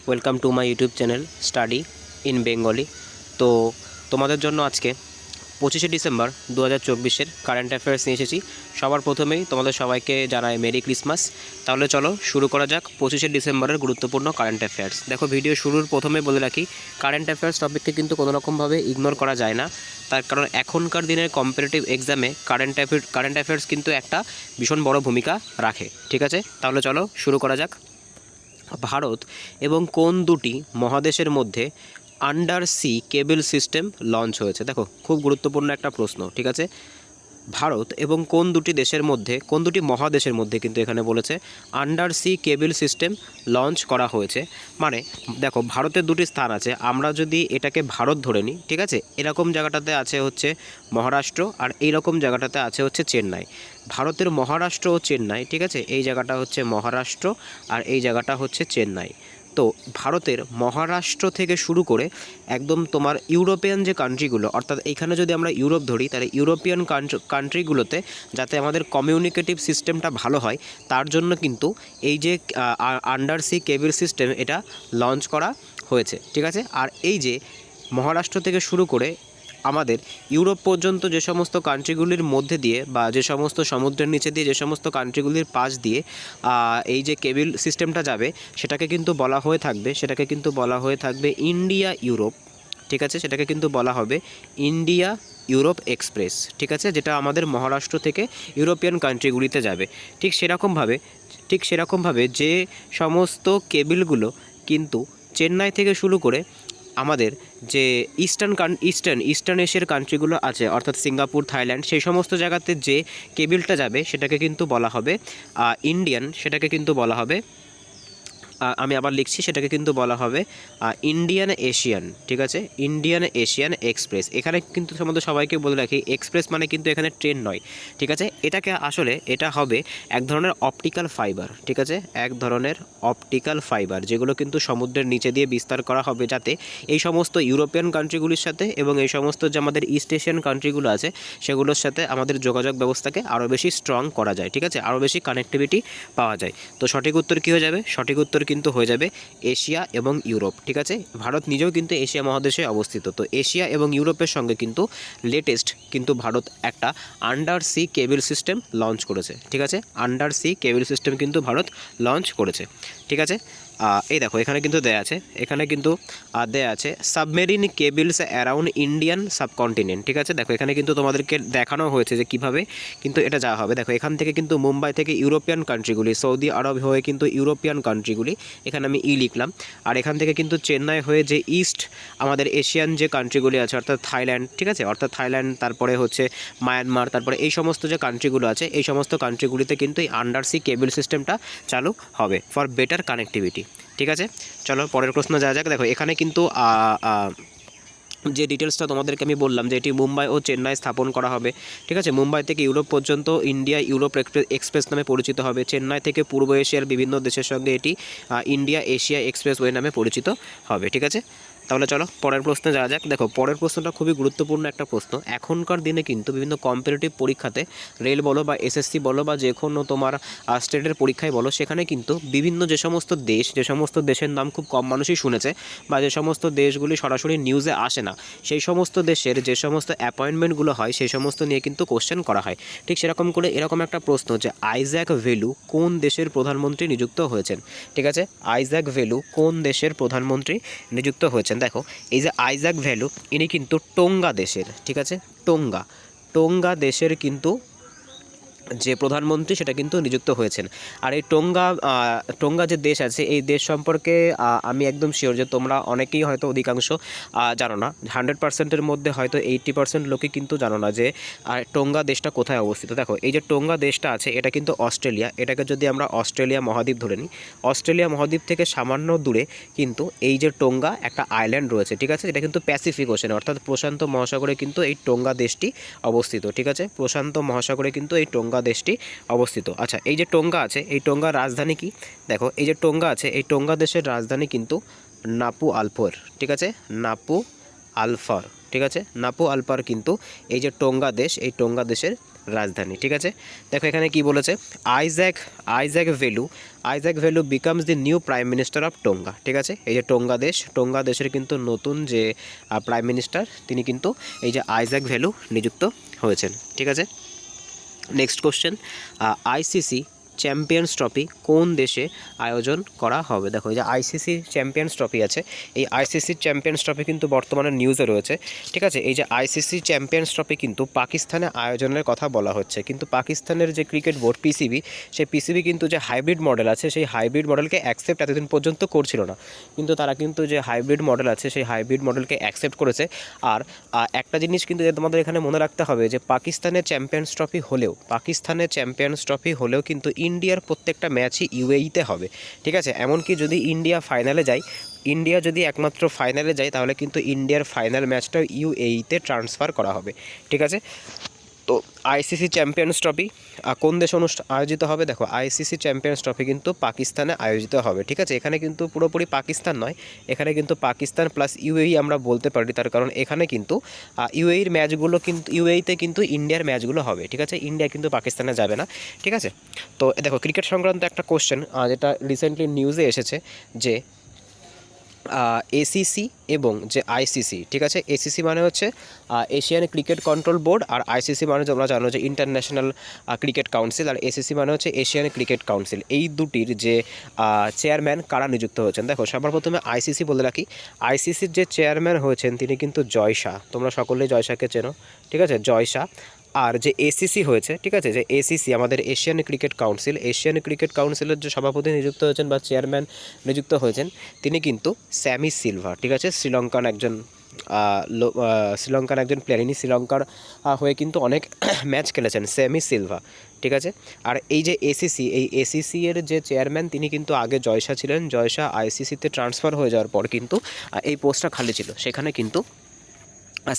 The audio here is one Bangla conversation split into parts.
Welcome to my YouTube channel study in Bengali. তো তোমাদের জন্য আজকে 25শে ডিসেম্বর 2024-এর কারেন্ট অ্যাফেয়ার্স নিয়ে এসেছি। সবার প্রথমেই তোমাদের সবাইকে জানাই মেরি ক্রিসমাস। তাহলে চলো শুরু করা যাক 25শে ডিসেম্বরের গুরুত্বপূর্ণ কারেন্ট অ্যাফেয়ার্স। দেখো, ভিডিও শুরুর প্রথমে বলে রাখি, কারেন্ট অ্যাফেয়ার্স টপিককে কিন্তু কোনোরকমভাবে ইগনোর করা যায় না। তার কারণ এখনকার দিনের কম্পিটিটিভ এক্সামে কারেন্ট অ্যাফেয়ার্স কিন্তু একটা ভীষণ বড় ভূমিকা রাখে। ঠিক আছে, তাহলে চলো শুরু করা যাক। ভারত এবং কোন দুটি মহাদেশের মধ্যে under sea cable system launch হয়েছে? দেখো, খুব গুরুত্বপূর্ণ একটা প্রশ্ন। ঠিক আছে, ভারত এবং কোন দুটি দেশের মধ্যে, কোন দুটি মহাদেশের মধ্যে কিন্তু এখানে বলেছে under sea cable system launch করা হয়েছে। মানে দেখো, ভারতের দুটি স্থান আছে। আমরা যদি এটাকে ভারত ধরে নিই, ঠিক আছে, এরকম জায়গাটাতে আছে হচ্ছে মহারাষ্ট্র, আর এইরকম জায়গাটাতে আছে হচ্ছে চেন্নাই। ভারতের মহারাষ্ট্র ও চেন্নাই, ঠিক আছে, এই জায়গাটা হচ্ছে মহারাষ্ট্র আর এই জায়গাটা হচ্ছে চেন্নাই। তো ভারতের মহারাষ্ট্র থেকে শুরু করে একদম তোমার ইউরোপিয়ান যে কান্ট্রিগুলো, অর্থাৎ এখানে যদি আমরা ইউরোপ ধরি, তাহলে ইউরোপিয়ান কান্ট্রিগুলোতে যাতে আমাদের কমিউনিকেটিভ সিস্টেমটা ভালো হয়, তার জন্য কিন্তু এই যে আন্ডার সি কেবল সিস্টেম এটা লঞ্চ করা হয়েছে। ঠিক আছে, আর এই যে মহারাষ্ট্র থেকে শুরু করে আমাদের ইউরোপ পর্যন্ত যে সমস্ত কান্ট্রিগুলির মধ্যে দিয়ে বা যে সমস্ত সমুদ্রের নিচে দিয়ে যে সমস্ত কান্ট্রিগুলির পাশ দিয়ে এই যে কেবল সিস্টেমটা যাবে, সেটাকে কিন্তু বলা হয়ে থাকবে ইন্ডিয়া ইউরোপ। ঠিক আছে, সেটাকে কিন্তু বলা হবে ইন্ডিয়া ইউরোপ এক্সপ্রেস। ঠিক আছে, যেটা আমাদের মহারাষ্ট্র থেকে ইউরোপিয়ান কান্ট্রিগুলিতে যাবে। ঠিক সেরকমভাবে যে সমস্ত কেবলগুলো কিন্তু চেন্নাই থেকে শুরু করে আমাদের যে ইস্টার্ন এশিয়ার কান্ট্রিগুলো আছে, অর্থাৎ সিঙ্গাপুর, থাইল্যান্ড, সেই সমস্ত জায়গাতে যে কেবলটা যাবে সেটাকে কিন্তু বলা হবে সেটাকে কিন্তু বলা হবে, আমি আবার লিখছি, সেটাকে কিন্তু বলা হবে ইন্ডিয়ান এশিয়ান। ঠিক আছে, ইন্ডিয়ান এশিয়ান এক্সপ্রেস। এখানে কিন্তু সম্বন্ধে সবাইকে বলে রাখি, এক্সপ্রেস মানে কিন্তু এখানে ট্রেন নয়। ঠিক আছে, এটা হবে এক ধরনের অপটিক্যাল ফাইবার। ঠিক আছে, এক ধরনের অপটিক্যাল ফাইবার, যেগুলো কিন্তু সমুদ্রের নিচে দিয়ে বিস্তার করা হবে, যাতে এই সমস্ত ইউরোপিয়ান কান্ট্রিগুলির সাথে এবং এই সমস্ত যে আমাদের ইস্ট এশিয়ান কান্ট্রিগুলো আছে সেগুলোর সাথে আমাদের যোগাযোগ ব্যবস্থাকে আরও বেশি স্ট্রং করা যায়। ঠিক আছে, আরও বেশি কানেক্টিভিটি পাওয়া যায়। তো সঠিক উত্তর কী হয়ে যাবে? সঠিক উত্তর কিন্তু হয়ে যাবে এশিয়া এবং ইউরোপ। ঠিক আছে, ভারত নিজেও কিন্তু এশিয়া মহাদেশে অবস্থিত। তো এশিয়া এবং ইউরোপের সঙ্গে কিন্তু লেটেস্ট কিন্তু ভারত একটা under sea cable system launch করেছে। ঠিক আছে, আন্ডার সি কেবল সিস্টেম কিন্তু ভারত লঞ্চ করেছে। ঠিক আছে, এই দেখো, এখানে কিন্তু দেয়া আছে submarine cables around Indian subcontinent. ঠিক আছে, দেখো এখানে কিন্তু তোমাদেরকে দেখানো হয়েছে যে কীভাবে কিন্তু এটা যাওয়া হবে। দেখো, এখান থেকে কিন্তু মুম্বাই থেকে ইউরোপিয়ান কান্ট্রিগুলি, সৌদি আরব হয়ে কিন্তু ইউরোপিয়ান কান্ট্রিগুলি, এখানে আমি লিখলাম। আর এখান থেকে কিন্তু চেন্নাই হয়ে যে ইস্ট আমাদের এশিয়ান যে কান্ট্রিগুলি আছে, অর্থাৎ থাইল্যান্ড, ঠিক আছে, তারপরে হচ্ছে মায়ানমার, তারপরে এই সমস্ত যে কান্ট্রিগুলো আছে, এই সমস্ত কান্ট্রিগুলিতে কিন্তু এই আন্ডার সি কেবল সিস্টেমটা চালু হবে ফর বেটার কানেক্টিভিটি। ঠিক আছে, চলো পরের প্রশ্ন যাওয়া যাক। দেখো, এখানে কিন্তু যে ডিটেলসটা তোমাদেরকে আমি বললাম যে এটি মুম্বাই ও চেন্নাই স্থাপন করা হবে। ঠিক আছে, মুম্বাই থেকে ইউরোপ পর্যন্ত ইন্ডিয়া ইউরোপ এক্সপ্রেস নামে পরিচিত হবে। চেন্নাই থেকে পূর্ব এশিয়ার বিভিন্ন দেশের সঙ্গে এটি ইন্ডিয়া এশিয়া এক্সপ্রেসওয়ে নামে পরিচিত হবে। ঠিক আছে, তাহলে চলো পরের প্রশ্নে যাওয়া যাক। দেখো, পরের প্রশ্নটা খুবই গুরুত্বপূর্ণ একটা প্রশ্ন। এখনকার দিনে কিন্তু বিভিন্ন কম্পিটিটিভ পরীক্ষাতে, রেল বলো বা এসএসসি বলো বা যে কোনো তোমার স্টেটের পরীক্ষায় বলো, সেখানে কিন্তু বিভিন্ন যে সমস্ত দেশের নাম খুব কম মানুষই শুনেছে বা যে সমস্ত দেশগুলি সরাসরি নিউজে আসে না, সেই সমস্ত দেশের যে সমস্ত অ্যাপয়েন্টমেন্টগুলো হয় সেই সমস্ত নিয়ে কিন্তু কোশ্চেন করা হয়। ঠিক সেরকম করে এরকম একটা প্রশ্ন যে আইজ্যাক ভেলু কোন দেশের প্রধানমন্ত্রী নিযুক্ত হয়েছেন? ঠিক আছে, আইজ্যাক ভেলু কোন দেশের প্রধানমন্ত্রী নিযুক্ত হয়েছেন? দেখো, এই যে আইজ্যাক ভ্যালু, ইনি কিন্তু টোঙ্গা দেশের, ঠিক আছে, টোঙ্গা দেশের কিন্তু যে প্রধানমন্ত্রী সেটা কিন্তু নিযুক্ত হয়েছেন। আর এই টোঙ্গা যে দেশ আছে, এই দেশ সম্পর্কে আমি একদম শিওর যে তোমরা অনেকেই হয়তো অধিকাংশ জানো না। 100%-এর মধ্যে হয়তো 80% লোকই কিন্তু জানো না যে টোঙ্গা দেশটা কোথায় অবস্থিত। দেখো, এই যে টোঙ্গা দেশটা আছে, এটা কিন্তু অস্ট্রেলিয়া। এটাকে যদি আমরা অস্ট্রেলিয়া মহাদ্বীপ ধরে নিই, অস্ট্রেলিয়া মহাদ্বীপ থেকে সামান্য দূরে কিন্তু এই যে টোঙ্গা একটা আইল্যান্ড রয়েছে। ঠিক আছে, এটা কিন্তু প্যাসিফিক ওশেনে, অর্থাৎ প্রশান্ত মহাসাগরে কিন্তু এই টোঙ্গা দেশটি অবস্থিত। ঠিক আছে, প্রশান্ত মহাসাগরে কিন্তু এই টোঙ্গা দেশটি অবস্থিত। আচ্ছা, এই যে টোঙ্গা আছে, এই টোঙ্গার রাজধানী কি? দেখো, এই যে টোঙ্গা আছে, এই টোঙ্গা দেশের রাজধানী কিন্তু নাপু আলফার। ঠিক আছে, নাপু আলফার। ঠিক আছে, নাপু আলফার কিন্তু এই যে টোঙ্গা দেশ, এই টোঙ্গা দেশের রাজধানী। ঠিক আছে, দেখো এখানে কি বলেছে, Isaac value becomes the new prime minister of Tonga. ঠিক আছে, এই যে টোঙ্গা দেশের কিন্তু নতুন যে প্রাইম মিনিস্টার তিনি কিন্তু এই যে আইজ্যাক ভ্যালু নিযুক্ত হয়েছেন। ঠিক আছে, next question, ICC champions trophy কোন দেশে আয়োজন করা হবে? দেখো এই যে আইসিসি চ্যাম্পিয়ন্স ট্রফি আছে, এই আইসিসি চ্যাম্পিয়ন্স ট্রফি কিন্তু বর্তমানে নিউজে রয়েছে। ঠিক আছে, এই যে আইসিসি চ্যাম্পিয়ন্স ট্রফি কিন্তু পাকিস্তানে আয়োজনের কথা বলা হচ্ছে, কিন্তু পাকিস্তানের যে ক্রিকেট বোর্ড পিসিবি, সেই পিসিবি কিন্তু যে হাইব্রিড মডেল আছে সেই হাইব্রিড মডেলকে অ্যাকসেপ্ট এতদিন পর্যন্ত করছিল না, কিন্তু তারা কিন্তু যে হাইব্রিড মডেল আছে সেই হাইব্রিড মডেলকে অ্যাকসেপ্ট করেছে। আর একটা জিনিস কিন্তু তোমাদের এখানে মনে রাখতে হবে যে পাকিস্তানের চ্যাম্পিয়ন্স ট্রফি হলেও কিন্তু ইন্ডিয়ার প্রত্যেকটা ম্যাচই ইউএইতে হবে। ঠিক আছে, এমনকি যদি ইন্ডিয়া যদি একমাত্র ফাইনালে যায় তাহলে কিন্তু ইন্ডিয়ার ফাইনাল ম্যাচটাও ইউএইতে ট্রান্সফার করা হবে। ঠিক আছে, তো আইসিসি চ্যাম্পিয়ন্স ট্রফি কোন দেশে আয়োজিত হবে? দেখো আইসিসি চ্যাম্পিয়ন্স ট্রফি কিন্তু পাকিস্তানে আয়োজিত হবে। ঠিক আছে, এখানে কিন্তু পুরোপুরি পাকিস্তান নয়, এখানে কিন্তু পাকিস্তান প্লাস ইউএই আমরা বলতে পারি, তার কারণ এখানে কিন্তু ইউএইর ম্যাচগুলো কিন্তু ইউএইতে কিন্তু ইন্ডিয়ার ম্যাচগুলো হবে। ঠিক আছে, ইন্ডিয়া কিন্তু পাকিস্তানে যাবে না। ঠিক আছে, তো দেখো ক্রিকেট সংক্রান্ত একটা কোশ্চেন যেটা রিসেন্টলি নিউজে এসেছে যে এসিসি এবং যে আইসিসি, ঠিক আছে, এসিসি মানে হচ্ছে এশিয়ান ক্রিকেট কন্ট্রোল বোর্ড, আর আইসিসি মানে তোমরা জানো যে ইন্টারন্যাশনাল ক্রিকেট কাউন্সিল, আর এসিসি মানে হচ্ছে এশিয়ান ক্রিকেট কাউন্সিল। এই দুটির যে চেয়ারম্যান কারা নিযুক্ত হয়েছেন? দেখো সবার প্রথমে আইসিসি বলে রাখি, আইসিসির যে চেয়ারম্যান হয়েছেন তিনি কিন্তু জয় শাহ, তোমরা সকলেই জয় শাহকে চেনো। ঠিক আছে, জয় শাহ। আর যে এসিসি হয়েছে, ঠিক আছে, যে এসিসি আমাদের এশিয়ান ক্রিকেট কাউন্সিলের যে সভাপতি নিযুক্ত হয়েছেন বা চেয়ারম্যান নিযুক্ত হয়েছেন তিনি কিন্তু স্যামি সিলভা। ঠিক আছে, শ্রীলঙ্কান একজন প্লেয়ার, ইনি শ্রীলঙ্কার হয়ে কিন্তু অনেক ম্যাচ খেলেছেন, স্যামি সিলভা। ঠিক আছে, আর এই যে এসিসি এর যে চেয়ারম্যান তিনি কিন্তু আগে জয়শা ছিলেন, জয়শা আইসিসিতে ট্রান্সফার হয়ে যাওয়ার পর কিন্তু এই পোস্টটা খালি ছিল, সেখানে কিন্তু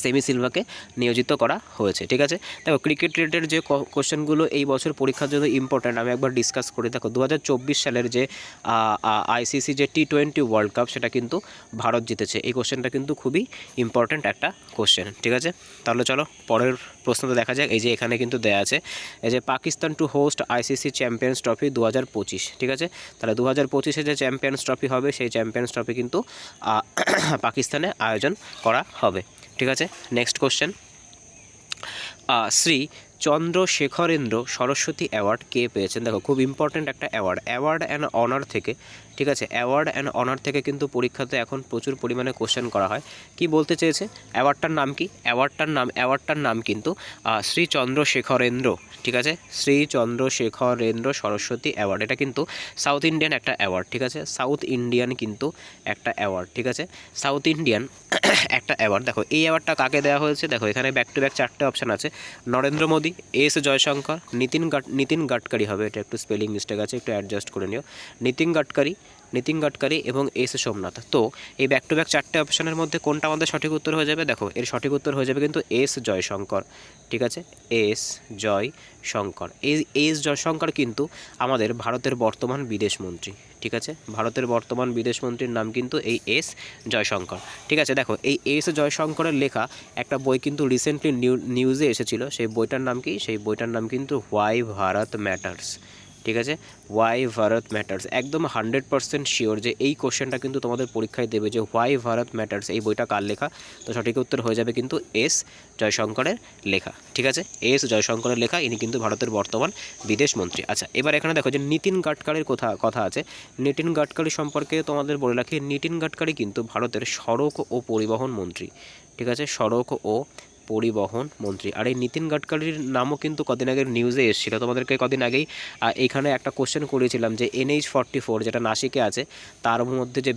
সেমি সিলভাকে নিয়োজিত করা হয়েছে। ঠিক আছে, দেখো ক্রিকেট রিলেটেড যে কোশ্চেনগুলো এই বছর পরীক্ষার জন্য ইম্পর্ট্যান্ট আমি একবার ডিসকাস করি। দেখো 2024 সালের যে আইসিসি যে T20 ওয়ার্ল্ড কাপ সেটা কিন্তু ভারত জিতেছে, এই কোশ্চেনটা কিন্তু খুবই ইম্পর্ট্যান্ট একটা কোশ্চেন। ঠিক আছে, তাহলে চলো পরের প্রশ্নটা দেখা যাক। এই যে এখানে কিন্তু দেয়া আছে এই যে Pakistan two host ICC champions trophy 2025। ঠিক আছে, তাহলে 2025-এ যে চ্যাম্পিয়ন্স ট্রফি হবে সেই চ্যাম্পিয়ন্স ট্রফি কিন্তু পাকিস্তানে আয়োজন করা হবে। ঠিক আছে, next question, Shri Chandrasekharendra Saraswati award কে পেয়েছেন? দেখো খুব ইম্পর্ট্যান্ট একটা অ্যাওয়ার্ড অ্যান্ড অনার থেকে। ঠিক আছে, অ্যাওয়ার্ড অ্যান্ড অনার থেকে কিন্তু পরীক্ষাতে এখন প্রচুর পরিমাণে কোশ্চেন করা হয়। কি বলতে চেয়েছে? অ্যাওয়ার্ডটার নাম কি? অ্যাওয়ার্ডটার নাম কিন্তু শ্রী চন্দ্রশেখরেন্দ্র। ঠিক আছে, শ্রী চন্দ্রশেখরেন্দ্র সরস্বতী অ্যাওয়ার্ড, এটা কিন্তু সাউথ ইন্ডিয়ান একটা অ্যাওয়ার্ড। ঠিক আছে, সাউথ ইন্ডিয়ান কিন্তু একটা অ্যাওয়ার্ড। ঠিক আছে, সাউথ ইন্ডিয়ান একটা অ্যাওয়ার্ড। দেখো এই অ্যাওয়ার্ডটা কাকে দেওয়া হয়েছে? দেখো এখানে ব্যাক টু ব্যাক 4টে অপশান আছে, নরেন্দ্র মোদী, এস জয়শঙ্কর, নীতিন গাডকারি হবে, এটা একটু স্পেলিং মিস্টেক আছে, একটু অ্যাডজাস্ট করে নিও, নীতিন গাডকারি এবং এস সোমনাথ। তো এই ব্যাক টু ব্যাক 4টে অপশানের মধ্যে কোনটা আমাদের সঠিক উত্তর হয়ে যাবে? দেখো এর সঠিক উত্তর হয়ে যাবে কিন্তু এস জয়শঙ্কর। ঠিক আছে, এস জয়শঙ্কর। এস জয়শঙ্কর কিন্তু আমাদের ভারতের বর্তমান বিদেশ মন্ত্রী। ঠিক আছে, ভারতের বর্তমান বিদেশ মন্ত্রীর নাম কিন্তু এই এস জয়শঙ্কর। ঠিক আছে, দেখো এই এস জয়শঙ্করের লেখা একটা বই কিন্তু রিসেন্টলি নিউজে এসেছিল, সেই বইটার নাম কি? সেই বইটার নাম কিন্তু হোয়াই ভারত ম্যাটার্স। ঠিক আছে, হোয়াই ভারত ম্যাটার্স। একদম 100% শিওর যে এই কোশ্চেনটা কিন্তু তোমাদের পরীক্ষায় দেবে যে হোয়াই ভারত ম্যাটার্স এই বইটা কার লেখা? তো সঠিক উত্তর হয়ে যাবে কিন্তু এস জয়শঙ্করের লেখা। ঠিক আছে, এস জয়শঙ্করের লেখা, ইনি কিন্তু ভারতের বর্তমান বিদেশ মন্ত্রী। আচ্ছা, এবার এখানে দেখো যে নীতিন গাডকারির কথা আছে। নীতিন গাডকারি সম্পর্কে তোমাদের বলে রাখি, নীতিন গাডকারি কিন্তু ভারতের সড়ক ও পরিবহন মন্ত্রী। ঠিক আছে, সড়ক ও পরিবহন মন্ত্রী। আর এই নীতিন গাডকারির নামও কিন্তু কদিন আগের নিউজে এসেছিলো, তোমাদেরকে কদিন আগেই এইখানে একটা কোশ্চেন করেছিলাম যে NH-44 যেটা নাসিকে আছে তার মধ্যে যে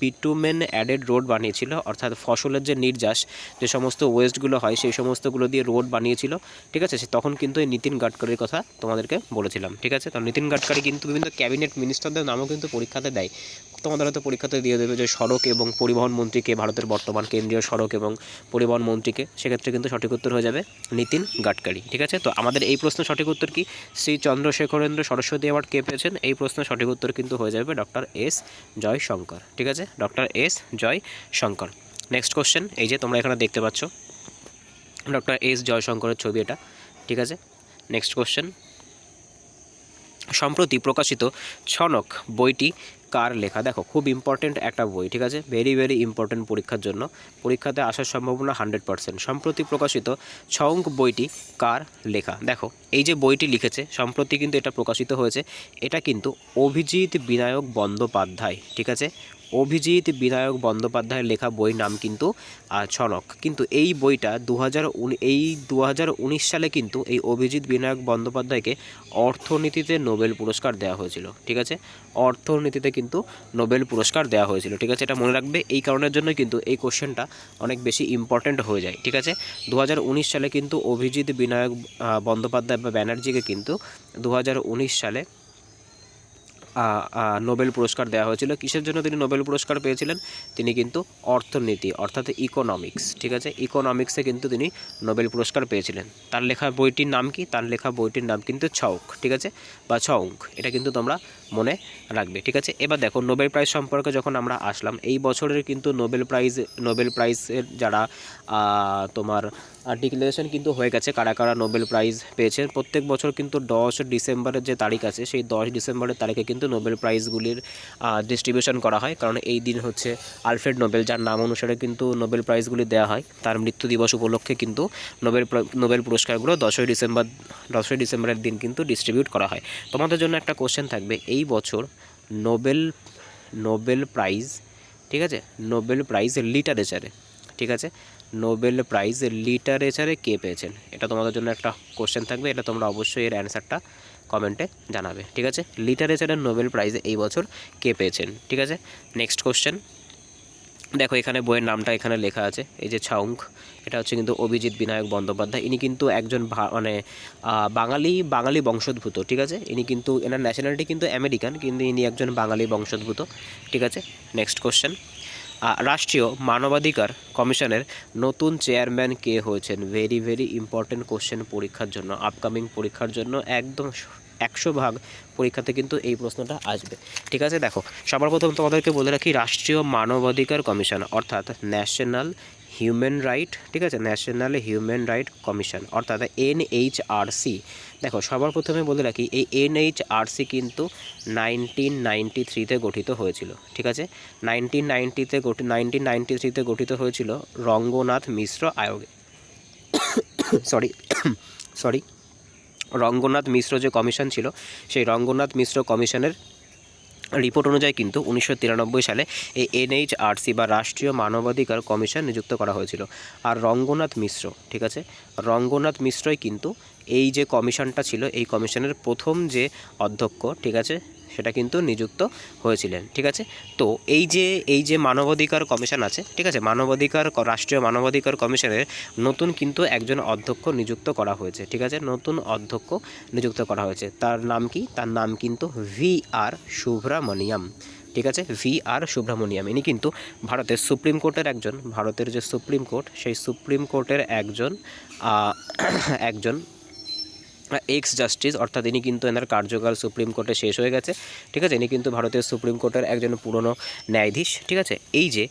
বিটুমেন অ্যাডেড রোড বানিয়েছিল, অর্থাৎ ফসলের যে নির্যাস, যে সমস্ত ওয়েস্টগুলো হয় সেই সমস্তগুলো দিয়ে রোড বানিয়েছিল। ঠিক আছে, তখন কিন্তু এই নীতিন গাডকারির কথা তোমাদেরকে বলেছিলাম। ঠিক আছে, তো নীতিন গাডকারি কিন্তু বিভিন্ন ক্যাবিনেট মিনিস্টারদের নামও কিন্তু পরীক্ষাতে দেয়, তোমাদের হয়তো পরীক্ষাতে দিয়ে দেবে যে সড়ক এবং পরিবহন মন্ত্রীকে, ভারতের বর্তমান কেন্দ্রীয় সড়ক এবং পরিবহন মন্ত্রীকে, সেক্ষেত্রে কিন্তু সঠিক উত্তর হয়ে যাবে নীতিন গাডকারি। ঠিক আছে, তো আমাদের এই প্রশ্নের সঠিক উত্তর কি? শ্রী চন্দ্রশেখরেন্দ্র সরস্বতী অ্যাওয়ার্ড কে পেয়েছেন? এই প্রশ্নের সঠিক উত্তর কিন্তু হয়ে যাবে ডক্টর এস জয়শঙ্কর। ঠিক আছে, doctor S Jaishankar. Next question, এই যে তোমরা এখানে দেখতে পাচ্ছ ডক্টর এস জয়শঙ্করের ছবি এটা। ঠিক আছে। নেক্সট কোশ্চেন, সম্প্রতি প্রকাশিত ছনক বইটি কার লেখা? দেখো খুব ইম্পর্টেন্ট একটা বই, ঠিক আছে, ভেরি ভেরি ইম্পর্টেন্ট পরীক্ষার জন্য, পরীক্ষাতে আসার সম্ভাবনা 100%। সম্প্রতি প্রকাশিত ছঙ্ক বইটি কার লেখা? দেখো এই যে বইটি লিখেছে সম্প্রতি কিন্তু এটা প্রকাশিত হয়েছে, এটা কিন্তু অভিজিৎ বিনায়ক বন্দ্যোপাধ্যায়, ঠিক আছে, অভিজিৎ বিনায়ক বন্দ্যোপাধ্যায়ের লেখা বই নাম কিন্তু ছনক। কিন্তু এই বইটা 2019 সালে কিন্তু এই অভিজিৎ বিনায়ক বন্দ্যোপাধ্যায়কে অর্থনীতিতে নোবেল পুরস্কার দেওয়া হয়েছিল, ঠিক আছে, অর্থনীতিতে কিন্তু নোবেল পুরস্কার দেওয়া হয়েছিল, ঠিক আছে, এটা মনে রাখবে। এই কারণের জন্য কিন্তু এই কোশ্চেনটা অনেক বেশি ইম্পর্ট্যান্ট হয়ে যায়, ঠিক আছে। 2019 সালে কিন্তু অভিজিৎ বিনায়ক বন্দ্যোপাধ্যায় বা ব্যানার্জিকে কিন্তু 2019 সালে নোবেল পুরস্কার দেওয়া হয়েছিল। কিসের জন্য তিনি নোবেল পুরস্কার পেয়েছিলেন? তিনি কিন্তু অর্থনীতি অর্থাৎ ইকোনমিক্স, ঠিক আছে, ইকোনমিক্সে কিন্তু তিনি নোবেল পুরস্কার পেয়েছিলেন। তার লেখা বইটির নাম কি? তার লেখা বইটির নাম কিন্তু ছৌক, ঠিক আছে, বা ছৌক, এটা কিন্তু তোমরা মনে রাখবে, ঠিক আছে। এবার দেখো নোবেল প্রাইজ সম্পর্কে যখন আমরা আসলাম, এই বছরের কিন্তু নোবেল প্রাইজের যারা তোমার ডিক্লারেশন কিন্তু হয়ে গেছে, কারা কারা নোবেল প্রাইজ পেয়েছেন। প্রত্যেক বছর কিন্তু 10 ডিসেম্বরের যে তারিখ আছে, সেই 10 ডিসেম্বরের তারিখে কিন্তু নোবেল প্রাইজগুলির ডিস্ট্রিবিউশন করা হয়, কারণ এই দিন হচ্ছে আলফ্রেড নোবেল, যার নাম অনুসারে কিন্তু নোবেল প্রাইজগুলি দেওয়া হয়। তার মৃত্যু দিবস উপলক্ষে কিন্তু নোবেল পুরস্কারগুলো 10ই ডিসেম্বরের দিন কিন্তু ডিস্ট্রিবিউট করা হয়। তোমাদের জন্য একটা কোশ্চেন থাকবে, এই বছর নোবেল প্রাইজ, ঠিক আছে, নোবেল প্রাইজ লিটারেচারে, ঠিক আছে, নোবেল প্রাইজ লিটারেচারে কে পেয়েছেন? এটা তোমাদের জন্য একটা কোশ্চেন থাকবে, এটা তোমরা অবশ্যই এর অ্যান্সারটা কমেন্টে জানাবে, ঠিক আছে। লিটারেচারের নোবেল প্রাইজ এই বছর কে পেয়েছেন? ঠিক আছে। নেক্সট কোশ্চেন, দেখো এখানে বইয়ের নামটা এখানে লেখা আছে, এই যে ছাউঙ্ক, এটা হচ্ছে কিন্তু অভিজিৎ বিনায়ক বন্দ্যোপাধ্যায়। ইনি কিন্তু একজন মানে বাঙালি বংশোদ্ভূত, ঠিক আছে, ইনি কিন্তু এনার ন্যাশনালিটি কিন্তু আমেরিকান, কিন্তু ইনি একজন বাঙালি বংশোদ্ভূত, ঠিক আছে। নেক্সট কোশ্চেন, রাষ্ট্রীয় মানবাধিকার কমিশনের নতুন চেয়ারম্যান কে হয়েছেন? ভেরি ভেরি ইম্পর্টেন্ট কোশ্চেন পরীক্ষার জন্য, আপকামিং পরীক্ষার জন্য একদম 100% পরীক্ষাতে কিন্তু এই প্রশ্নটা আসবে, ঠিক আছে। দেখো সবার প্রথম তোমাদেরকে বলে রাখি, রাষ্ট্রীয় মানবাধিকার কমিশন অর্থাৎ ন্যাশনাল হিউম্যান রাইট, ঠিক আছে, ন্যাশনাল হিউম্যান রাইট কমিশন অর্থাৎ NHRC। দেখো সবার প্রথমে বলে রাখি, এই NHRC কিন্তু 1993-তে গঠিত হয়েছিল, ঠিক আছে, 1993-তে গঠিত হয়েছিল রঙ্গনাথ মিশ্র আয়োগে সরি রঙ্গনাথ মিশ্র যে কমিশন ছিল, সেই রঙ্গনাথ মিশ্র কমিশনের রিপোর্ট অনুযায়ী কিন্তু 1993 সালে এই NHRC বা রাষ্ট্রীয় মানবাধিকার কমিশন নিযুক্ত করা হয়েছিল। আর রঙ্গনাথ মিশ্র, ঠিক আছে, রঙ্গনাথ মিশ্রই কিন্তু এই যে কমিশনটা ছিল, এই কমিশনের প্রথম যে অধ্যক্ষ, ঠিক আছে, সেটা কিন্তু নিযুক্ত হয়েছিলেন, ঠিক আছে। তো এই যে মানবাধিকার কমিশন আছে, ঠিক আছে, রাষ্ট্রীয় মানবাধিকার কমিশনের নতুন কিন্তু একজন অধ্যক্ষ নিযুক্ত করা হয়েছে, ঠিক আছে, নতুন অধ্যক্ষ নিযুক্ত করা হয়েছে। তার নাম কি? তার নাম কিন্তু VR সুব্রামণিয়াম, ঠিক আছে, VR সুব্রামণিয়াম। ইনি কিন্তু ভারতের সুপ্রিম কোর্টের ভারতের যে সুপ্রিম কোর্ট, সেই সুপ্রিম কোর্টের একজন এক্স জাস্টিস, অর্থাৎ ইনি কিন্তু এনার কার্যকাল সুপ্রিম কোর্টে শেষ হয়ে গেছে, ঠিক আছে, ইনি কিন্তু ভারতের সুপ্রিম কোর্টের একজন পুরনো ন্যায়াধীশ, ঠিক আছে। এই যে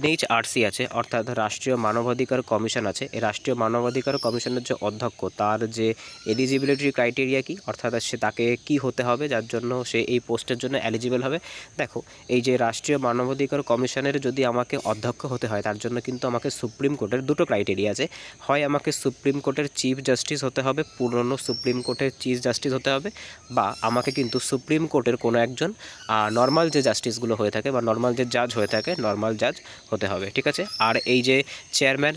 NHRC আছে অর্থাৎ রাষ্ট্রীয় মানবাধিকার কমিশন আছে, এই রাষ্ট্রীয় মানবাধিকার কমিশনের যে অধ্যক্ষ, তার যে এলিজিবিলিটি ক্রাইটেরিয়া কি, অর্থাৎ তাকে কি হতে হবে যার জন্য সে এই পোস্টের জন্য এলিজিবল হবে? দেখো এই যে রাষ্ট্রীয় মানবাধিকার কমিশনের যদি আমাকে অধ্যক্ষ হতে হয়, তার জন্য কিন্তু আমাকে সুপ্রিম কোর্টের দুটো ক্রাইটেরিয়া আছে, হয় আমাকে সুপ্রিম কোর্টের চিফ জাস্টিস হতে হবে, পুরনো সুপ্রিম কোর্টের চিফ জাস্টিস হতে হবে, বা আমাকে কিন্তু সুপ্রিম কোর্টের কোনো একজন নর্মাল যে জাস্টিসগুলো হয়ে থাকে বা নর্মাল যে জাজ হয়ে থাকে, নর্মাল জাজ হতে হবে, ঠিক আছে। আর এই যে চেয়ারম্যান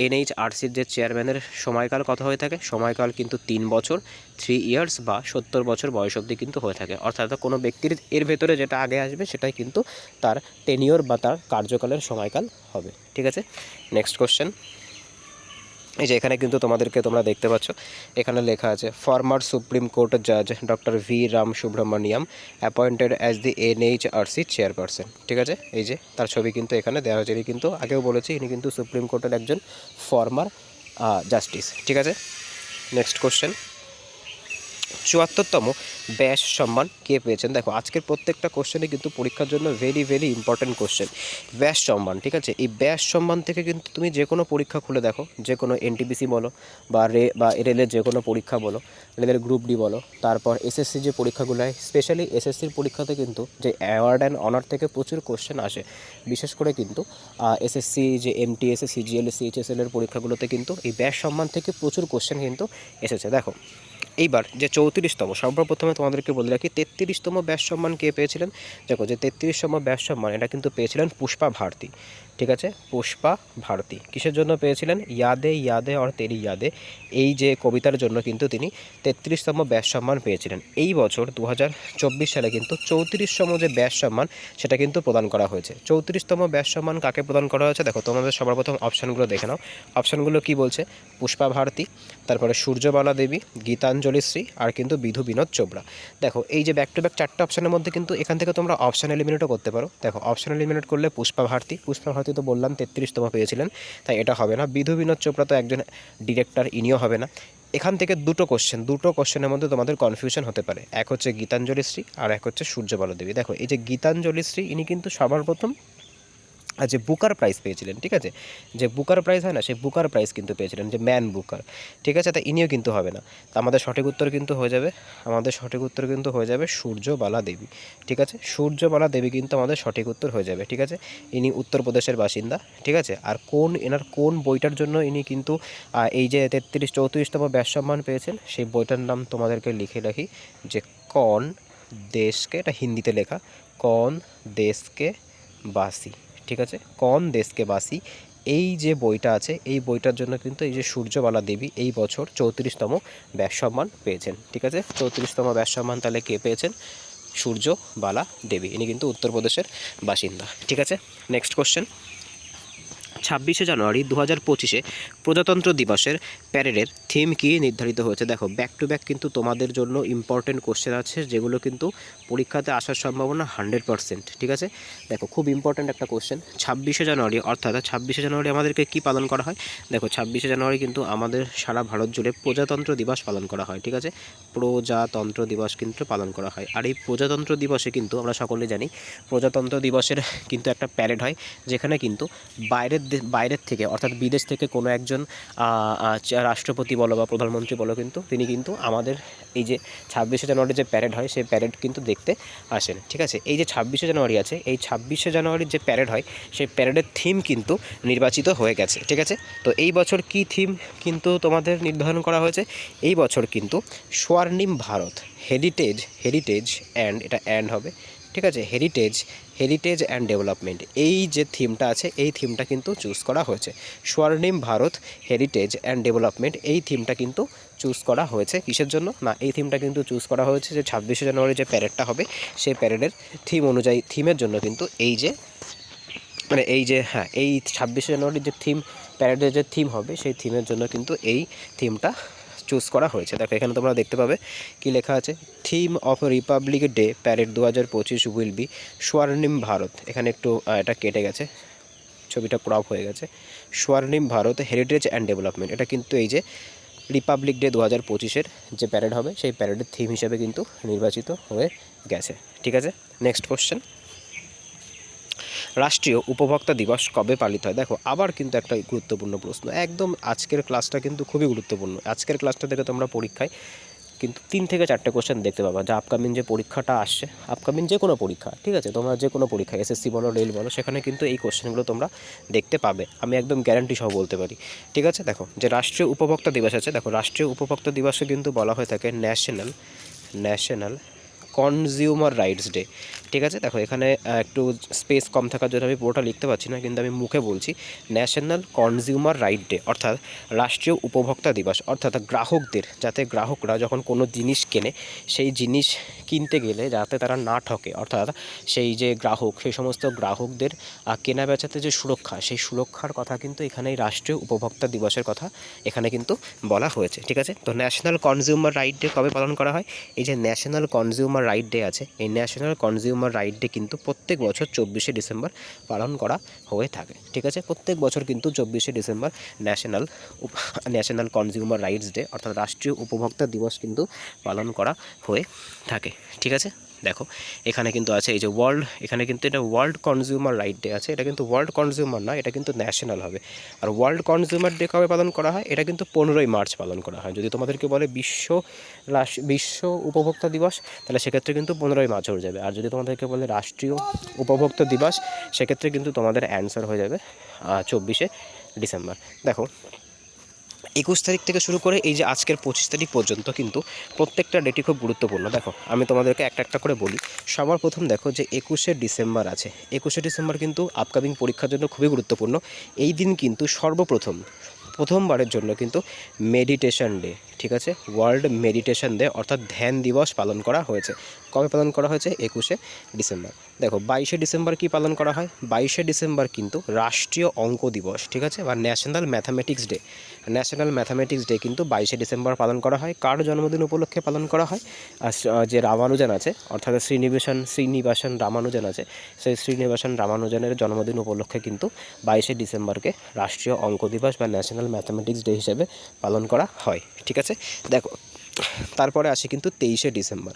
NHRCর যে চেয়ারম্যানের সময়কাল কত হয়ে থাকে? সময়কাল কিন্তু 3 বছর, 3 ইয়ার্স বা 70 বছর বয়স অবধি কিন্তু হয়ে থাকে, অর্থাৎ কোনো ব্যক্তির এর ভেতরে যেটা আগে আসবে সেটাই কিন্তু তার টেনিওর বা তার কার্যকালের সময়কাল হবে, ঠিক আছে। নেক্সট কোশ্চেন, এই যে এখানে কিন্তু তোমরা দেখতে পাচ্ছ, এখানে লেখা আছে ফর্মার সুপ্রিম কোর্ট জাজ doctor V Ram Subramaniam appointed as the NHRC chairperson, ঠিক আছে, এই যে তার ছবি কিন্তু এখানে দেওয়া হয়েছে। ইনি কিন্তু আগেও বলেছি, ইনি কিন্তু সুপ্রিম কোর্টের একজন ফর্মার জাস্টিস, ঠিক আছে। নেক্সট কোশ্চেন, চুয়াত্তরতম ব্যাস সম্মান কে পেয়েছেন? দেখো আজকের প্রত্যেকটা কোশ্চেনে কিন্তু পরীক্ষার জন্য ভেরি ভেরি ইম্পর্টেন্ট কোশ্চেন। ব্যাস সম্মান, ঠিক আছে? এই ব্যাস সম্মান থেকে কিন্তু তুমি যে কোনো পরীক্ষা খুলে দেখো, যে কোনো এনটিপিসি বলো বা রেলের যে কোনো পরীক্ষা বলো, রেলের গ্রুপ ডি বলো, তারপর এসএসসি যে পরীক্ষাগুলো হয়, স্পেশালি এসএসসির পরীক্ষাতে কিন্তু যে অ্যাওয়ার্ড অ্যান্ড অনার থেকে প্রচুর কোশ্চেন আসে। বিশেষ করে কিন্তু এসএসসি যে এমটিএস, সিজিএল, সিএইচএসএল এর পরীক্ষাগুলোতে কিন্তু এই ব্যাস সম্মান থেকে প্রচুর কোশ্চেন কিন্তু এসেছে। দেখো এইবার যে 34তম, সর্বপ্রথমে তোমাদেরকে বলে রাখি 33তম ব্যাস সম্মান কে পেয়েছিলেন? দেখো যে 33তম ব্যাস সম্মান এটা কিন্তু পেয়েছিলেন পুষ্পা ভারতী, ঠিক আছে? পুষ্পা ভারতী কিসের জন্য পেয়েছিলেন? ইয়াদে ইয়াদে অর তেরি ইয়াদে, এই যে কবিতার জন্য কিন্তু তিনি 33তম ব্যাস সম্মান পেয়েছিলেন। এই বছর 2024 সালে কিন্তু 34তম যে ব্যাস সম্মান সেটা কিন্তু প্রদান করা হয়েছে। 34তম ব্যাস সম্মান কাকে প্রদান করা হয়েছে? দেখো তোমাদের সবার প্রথম অপশানগুলো দেখে নাও। অপশানগুলো কি বলছে? পুষ্পা ভারতী, তারপরে সূর্যবালা দেবী, গীতাঞ্জলি শ্রী, আর কিন্তু বিধু বিনোদ চোপড়া। দেখো এই যে ব্যাক টু ব্যাক চারটে অপশানের মধ্যে কিন্তু এখান থেকে তোমরা অপশান এলিমিনেটও করতে পারো। দেখো অপশান এলিমিনেট করলে পুষ্পা ভারতী তো বললাম 33তম পেয়েছিলেন, তাই এটা হবে না। বিধু বিনোদ চোপড়া তো একজন ডিরেক্টর, ইনিও হবে না। এখান থেকে দুটো কোশ্চেনের মধ্যে তোমাদের কনফিউশন হতে পারে। এক হচ্ছে গীতাঞ্জলি শ্রী আর এক হচ্ছে সূর্যবালা দেবী। দেখো এই যে গীতাঞ্জলি শ্রী ইনি কিন্তু সবার প্রথম যে বুকার প্রাইজ পেয়েছিলেন, ঠিক আছে? যে বুকার প্রাইজ হয় না, সেই বুকার প্রাইজ কিন্তু পেয়েছিলেন, যে ম্যান বুকার, ঠিক আছে? তা ইনিও কিন্তু হবে না। তা আমাদের সঠিক উত্তর কিন্তু হয়ে যাবে সূর্যবালা দেবী, ঠিক আছে? সূর্যবালা দেবী কিন্তু আমাদের সঠিক উত্তর হয়ে যাবে, ঠিক আছে? ইনি উত্তরপ্রদেশের বাসিন্দা, ঠিক আছে? আর এনার কোন বইটার জন্য ইনি কিন্তু এই যে 34তম ব্যাস সম্মান পেয়েছেন, সেই বইটার নাম তোমাদেরকে লিখে রাখি, যে কন দেশকে, এটা হিন্দিতে লেখা, কন দেশকে বাসি, ঠিক আছে? কন দেশকে বাসি, এই যে বইটা আছে, এই বইটার জন্য কিন্তু এই যে সূর্যবালা দেবী এই বছর 34তম ব্যাস সম্মান পেয়েছেন, ঠিক আছে? 34তম ব্যাস সম্মান তাহলে কে পেয়েছেন? সূর্যবালা দেবী, ইনি কিন্তু উত্তরপ্রদেশের বাসিন্দা, ঠিক আছে? নেক্সট কোশ্চেন, 26শে জানুয়ারি 2025 প্রজাতন্ত্র দিবসের প্যারেডের থিম কী নির্ধারিত হয়েছে? দেখো ব্যাক টু ব্যাক কিন্তু তোমাদের জন্য ইম্পর্টেন্ট কোশ্চেন আছে, যেগুলো কিন্তু পরীক্ষাতে আসার সম্ভাবনা 100%, ঠিক আছে? দেখো খুব ইম্পর্টেন্ট একটা কোশ্চেন। 26শে জানুয়ারি, অর্থাৎ 26শে জানুয়ারি আমাদেরকে কী পালন করা হয়? দেখো 26শে জানুয়ারি কিন্তু আমাদের সারা ভারত জুড়ে প্রজাতন্ত্র দিবস পালন করা হয়, ঠিক আছে? প্রজাতন্ত্র দিবস কিন্তু পালন করা হয়। আর এই প্রজাতন্ত্র দিবসে কিন্তু আমরা সকলে জানি প্রজাতন্ত্র দিবসের কিন্তু একটা প্যারেড হয়, যেখানে কিন্তু বাইরের থেকে, অর্থাৎ বিদেশ থেকে কোনো একজন রাষ্ট্রপতি বলো বা প্রধানমন্ত্রী বলো, কিন্তু তিনি কিন্তু আমাদের এই যে 26শে জানুয়ারি যে প্যারেড হয়, সেই প্যারেড কিন্তু দেখতে আসেন, ঠিক আছে? এই যে 26শে জানুয়ারি আছে, এই 26শে জানুয়ারির যে প্যারেড হয়, সেই প্যারেডের থিম কিন্তু নির্বাচিত হয়ে গেছে, ঠিক আছে? তো এই বছর কি থিম কিন্তু তোমাদের নির্ধারণ করা হয়েছে? এই বছর কিন্তু স্বর্ণিম ভারত, হেরিটেজ অ্যান্ড, এটা অ্যান্ড হবে, ঠিক আছে? হেরিটেজ অ্যান্ড ডেভেলপমেন্ট, এই যে থিমটা আছে, এই থিমটা কিন্তু চুজ করা হয়েছে। স্বর্ণিম ভারত, হেরিটেজ অ্যান্ড ডেভেলপমেন্ট, এই থিমটা কিন্তু চুজ করা হয়েছে। কিসের জন্য? না, এই থিমটা কিন্তু চুজ করা হয়েছে যে 26শে জানুয়ারি যে প্যারেডটা হবে, সেই প্যারেডের থিম অনুযায়ী, থিমের জন্য কিন্তু এই যে এই 26শে জানুয়ারির যে প্যারেডের যে থিম হবে, সেই থিমের জন্য কিন্তু এই থিমটা চুজ করা হয়েছে। দেখো এখানে তোমরা দেখতে পাবে কি লেখা আছে, theme of republic day parade 2025 will be Swarnim Bharat. এখানে একটু এটা কেটে গেছে, ছবিটা ক্রপ হয়ে গেছে। Swarnim Bharat, heritage and development, এটা কিন্তু এই যে রিপাবলিক ডে 2025-এর যে প্যারেড হবে, সেই প্যারেডের থিম হিসেবে কিন্তু নির্বাচিত হয়ে গেছে, ঠিক আছে? নেক্সট কোশ্চেন, রাষ্ট্রীয় উপভোক্তা দিবস কবে পালিত হয়? দেখো আবার কিন্তু একটা গুরুত্বপূর্ণ প্রশ্ন, একদম আজকের ক্লাসটা কিন্তু খুবই গুরুত্বপূর্ণ। আজকের ক্লাসটা থেকে তোমরা পরীক্ষায় কিন্তু 3 থেকে 4টে কোশ্চেন দেখতে পাবা, যা আপকামিং যে পরীক্ষাটা আসছে, আপকামিং যে কোনো পরীক্ষা, ঠিক আছে? তোমরা যে কোনো পরীক্ষা, এসএসসি বলো, রেল বলো, সেখানে কিন্তু এই কোশ্চেনগুলো তোমরা দেখতে পাবে, আমি একদম গ্যারান্টি সহ বলতে পারি, ঠিক আছে? দেখো যে রাষ্ট্রীয় উপভোক্তা দিবস আছে, দেখো রাষ্ট্রীয় উপভোক্তা দিবসে কিন্তু বলা হয়ে থাকে ন্যাশনাল কনজিউমার রাইটস ডে, ঠিক আছে? দেখো এখানে একটু স্পেস কম থাকার জন্য আমি পুরোটা লিখতে পারছি না, কিন্তু আমি মুখে বলছি ন্যাশনাল কনজিউমার রাইট ডে, অর্থাৎ রাষ্ট্রীয় উপভোক্তা দিবস, অর্থাৎ গ্রাহকদের, যাতে গ্রাহকরা যখন কোনো জিনিস কেনে, সেই জিনিস কিনতে গেলে যাতে তারা না ঠকে, অর্থাৎ সেই যে গ্রাহক, সেই সমস্ত গ্রাহকদের কেনা বেচাতে যে সুরক্ষা, সেই সুরক্ষার কথা কিন্তু এখানে এই রাষ্ট্রীয় উপভোক্তা দিবসের কথা এখানে কিন্তু বলা হয়েছে, ঠিক আছে? তো ন্যাশনাল কনজিউমার রাইট ডে কবে পালন করা হয়? এই যে ন্যাশনাল কনজিউমার রাইট ডে আছে, এই national consumer consumer right day কিন্তু প্রত্যেক বছর 24শে ডিসেম্বর পালন করা হয়ে থাকে। ঠিক আছে, প্রত্যেক বছর কিন্তু 24শে December national consumer rights day অর্থাৎ রাষ্ট্রীয় উপভোক্তা দিবস কিন্তু পালন করা হয়ে থাকে। ঠিক আছে, দেখো এখানে কিন্তু আছে এই যে এখানে কিন্তু এটা ওয়ার্ল্ড কনজিউমার রাইট ডে আছে, এটা কিন্তু ওয়ার্ল্ড কনজিউমার না, এটা কিন্তু ন্যাশনাল হবে। আর ওয়ার্ল্ড কনজিউমার ডে কবে পালন করা হয়? এটা কিন্তু 15ই মার্চ পালন করা হয়। যদি তোমাদেরকে বলে বিশ্ব উপভোক্তা দিবস, তাহলে সেক্ষেত্রে কিন্তু 15ই মার্চ হয়ে যাবে। আর যদি তোমাদেরকে বলে রাষ্ট্রীয় উপভোক্তা দিবস, সেক্ষেত্রে কিন্তু তোমাদের অ্যান্সার হয়ে যাবে 24শে ডিসেম্বর। দেখো 21 তারিখ থেকে শুরু করে এই যে আজকের 25 তারিখ পর্যন্ত কিন্তু প্রত্যেকটা ডেটই খুব গুরুত্বপূর্ণ। দেখো আমি তোমাদেরকে একটা একটা করে বলি। সবার প্রথম দেখো যে 21শে ডিসেম্বর আছে। 21শে ডিসেম্বর কিন্তু আপকামিং পরীক্ষার জন্য খুবই গুরুত্বপূর্ণ। এই দিন কিন্তু প্রথমবারের জন্য কিন্তু মেডিটেশন ডে, ঠিক আছে, ওয়ার্ল্ড মেডিটেশন ডে অর্থাৎ ধ্যান দিবস পালন করা হয়েছে। কবে পালন করা হয়েছে? 21শে ডিসেম্বর। দেখো 22শে ডিসেম্বর কি পালন করা হয়? 22শে ডিসেম্বর কিন্তু রাষ্ট্রীয় অঙ্ক দিবস, ঠিক আছে, বা national mathematics day. National mathematics day কিন্তু 22শে ডিসেম্বর পালন করা হয়। কার জন্মদিন উপলক্ষে পালন করা হয়? যে রামানুজন আছে অর্থাৎ শ্রীনিবাসন রামানুজন আছে, সেই শ্রীনিবাসন রামানুজনের জন্মদিন উপলক্ষে কিন্তু 22শে ডিসেম্বরকে রাষ্ট্রীয় অঙ্ক দিবস বা ন্যাশনাল ম্যাথামেটিক্স ডে হিসেবে পালন করা হয়। ঠিক আছে, দেখো তারপরে আসে কিন্তু 23শে ডিসেম্বর।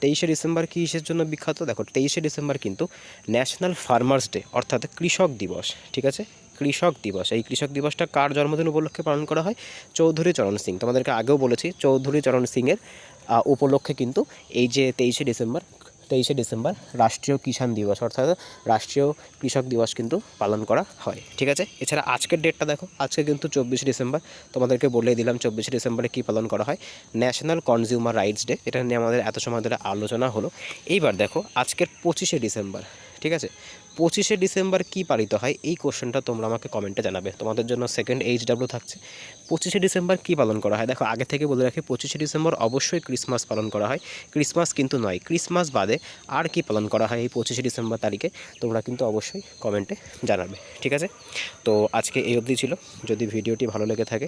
23শে ডিসেম্বর কী কিসের জন্য বিখ্যাত? দেখো 23শে ডিসেম্বর কিন্তু ন্যাশনাল ফার্মার্স ডে অর্থাৎ কৃষক দিবস। ঠিক আছে, কৃষক দিবস। এই কৃষক দিবসটা কার জন্মদিন উপলক্ষে পালন করা হয়? চৌধুরী চরণ সিং। তোমাদেরকে আগেও বলেছি চৌধুরী চরণ সিংয়ের উপলক্ষে কিন্তু এই যে 23শে ডিসেম্বর রাষ্ট্রীয় কিষাণ দিবস অর্থাৎ রাষ্ট্রীয় কৃষক দিবস কিন্তু পালন করা হয়। ঠিক আছে, এছাড়া আজকের ডেটটা দেখো, আজকে কিন্তু 24শে ডিসেম্বর। তোমাদেরকে বলে দিলাম 24শে ডিসেম্বরে কী পালন করা হয়? National consumer rights day. এটা নিয়ে আমাদের এত সময় ধরে আলোচনা হলো। এইবার দেখো আজকের 25শে ডিসেম্বর, ঠিক আছে, 25শে ডিসেম্বর কী পালিত হয়? এই কোশ্চেনটা তোমরা আমাকে কমেন্টে জানাবে, তোমাদের জন্য সেকেন্ড HW থাকছে। 25শে ডিসেম্বর কী পালন করা হয়? দেখো আগে থেকে বলে রাখি 25শে ডিসেম্বর অবশ্যই ক্রিসমাস পালন করা হয়। ক্রিসমাস কিন্তু নয়, ক্রিসমাস বাদে আর কি পালন করা হয় এই 25শে ডিসেম্বর তারিখে? তোমরা কিন্তু অবশ্যই কমেন্টে জানাবে। ঠিক আছে, তো আজকে এই অবধি ছিল। যদি ভিডিওটি ভালো লেগে থাকে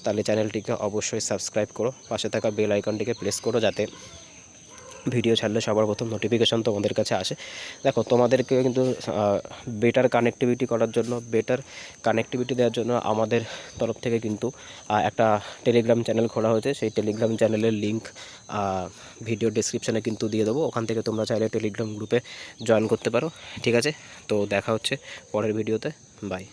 তাহলে চ্যানেলটিকে অবশ্যই সাবস্ক্রাইব করো, পাশে থাকা বেল আইকনটিকে প্রেস করো যাতে ভিডিও ছাড়লে সবার প্রথম নোটিফিকেশন তোমাদের কাছে আসে। দেখো তোমাদেরকে কিন্তু বেটার কানেক্টিভিটি দেওয়ার জন্য আমাদের তরফ থেকে কিন্তু একটা টেলিগ্রাম চ্যানেল খোলা হয়েছে। সেই টেলিগ্রাম চ্যানেলের লিঙ্ক ভিডিও ডেসক্রিপশানে কিন্তু দিয়ে দেবো, ওখান থেকে তোমরা চাইলে টেলিগ্রাম গ্রুপে জয়েন করতে পারো। ঠিক আছে, তো দেখা হচ্ছে পরের ভিডিওতে। বাই।